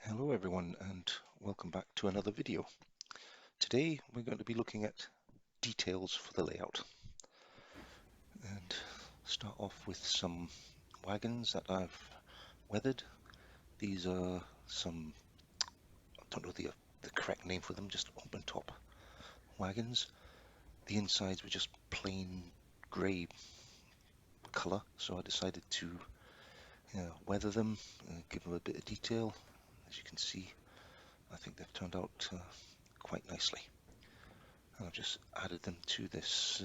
Hello everyone and welcome back to another video. Today we're going to be looking at details for the layout and start off with some wagons that I've weathered. These are some, I don't know the correct name for them, just open top wagons. The insides were just plain grey colour, so I decided to weather them, give them a bit of detail. As you can see, I think they've turned out quite nicely. I've just added them to this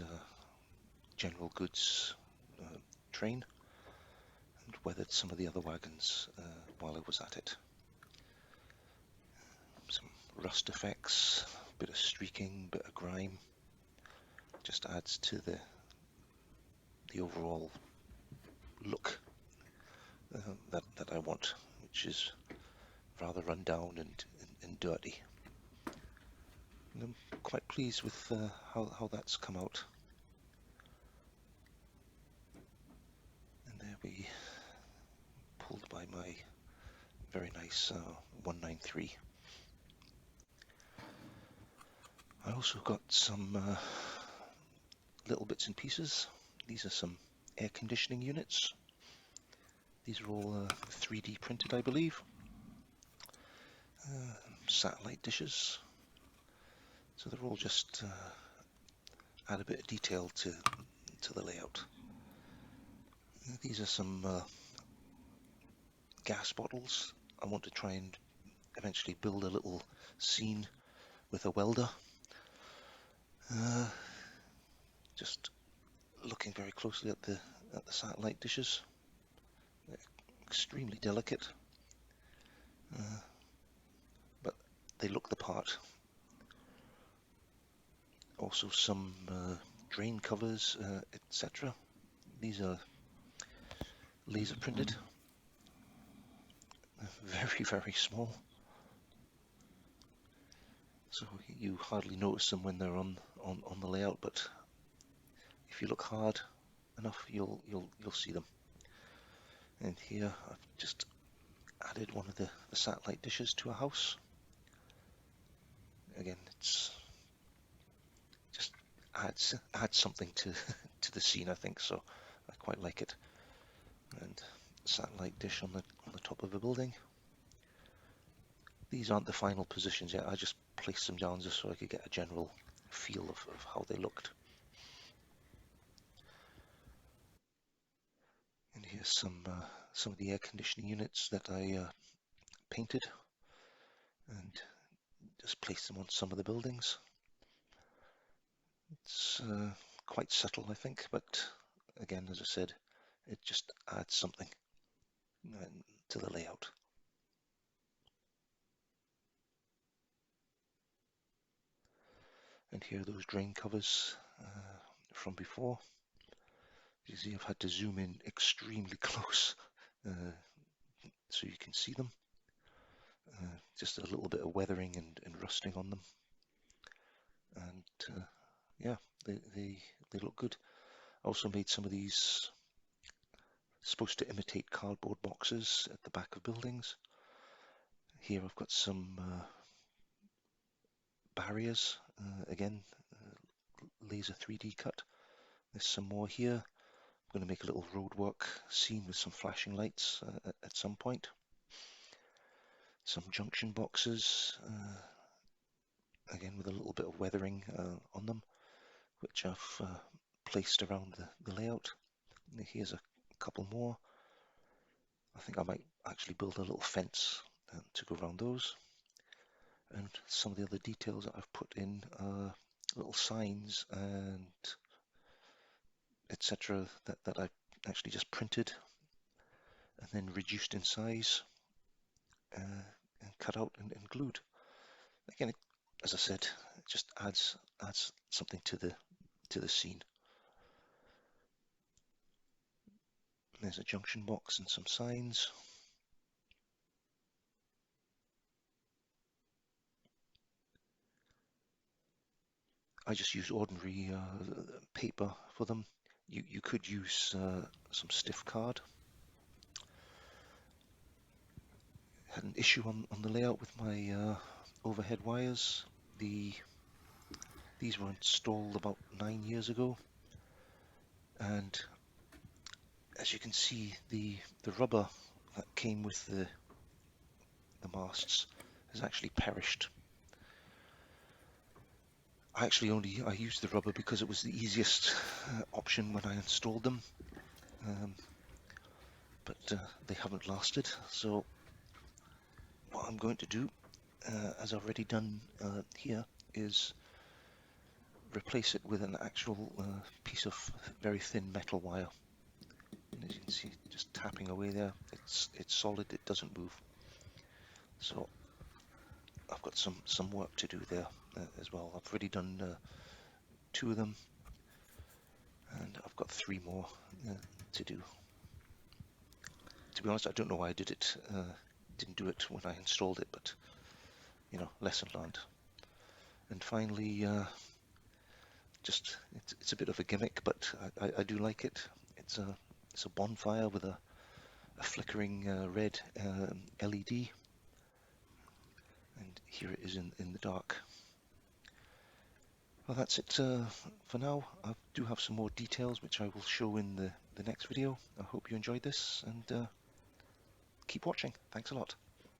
general goods train and weathered some of the other wagons while I was at it. Some rust effects, a bit of streaking, a bit of grime, just adds to the overall look that I want, which is rather run down and dirty. And I'm quite pleased with how that's come out. And there we pulled by my very nice 193. I also got some little bits and pieces. These are some air conditioning units. These are all 3D printed, I believe. Satellite dishes. So they're all just add a bit of detail to the layout. These are some gas bottles. I want to try and eventually build a little scene with a welder. Just looking very closely at the satellite dishes. They're extremely delicate, but they look the part. Also some drain covers, etc. These are laser printed, very small, so you hardly notice them when they're on the layout, but if you look hard enough you'll see them. And here I've just added one of the satellite dishes to a house. Again, it's just adds something to to the scene, I think, so I quite like it. And satellite dish on the top of a building. These aren't the final positions yet, I just placed them down just so I could get a general feel of how they looked. And here's some of the air conditioning units that I painted and just placed them on some of the buildings. It's quite subtle, I think, but again, as I said, it just adds something to the layout. And here are those drain covers from before. You see, I've had to zoom in extremely close so you can see them. Just a little bit of weathering and rusting on them. And yeah, they look good. I also made some of these supposed to imitate cardboard boxes at the back of buildings. Here I've got some barriers, again, laser 3D cut. There's some more here. I'm going to make a little roadwork scene with some flashing lights at some point. Some junction boxes, again with a little bit of weathering on them, which I've placed around the layout. And here's a couple more. I think I might actually build a little fence to go around those. And some of the other details that I've put in are little signs and etc. that I've actually just printed and then reduced in size and cut out and glued. Again, as I said, it just adds something to the scene. There's a junction box and some signs. I just use ordinary paper for them. You could use some stiff card. had an issue on the layout with my overhead wires. These were installed about 9 years ago, and as you can see, the rubber that came with the masts has actually perished. I used the rubber because it was the easiest option when I installed them, but they haven't lasted. So what I'm going to do, as I've already done here, is replace it with an actual piece of very thin metal wire. And as you can see, just tapping away there, it's solid, it doesn't move. So I've got some work to do there as well. I've already done 2 of them, and I've got 3 more to do. To be honest, I don't know why I didn't do it when I installed it, but you know, lesson learned. And finally, it's a bit of a gimmick, but I do like it. It's a bonfire with a flickering red LED, and here it is in the dark. Well, that's it for now. I do have some more details which I will show in the next video. I hope you enjoyed this, and keep watching. Thanks a lot.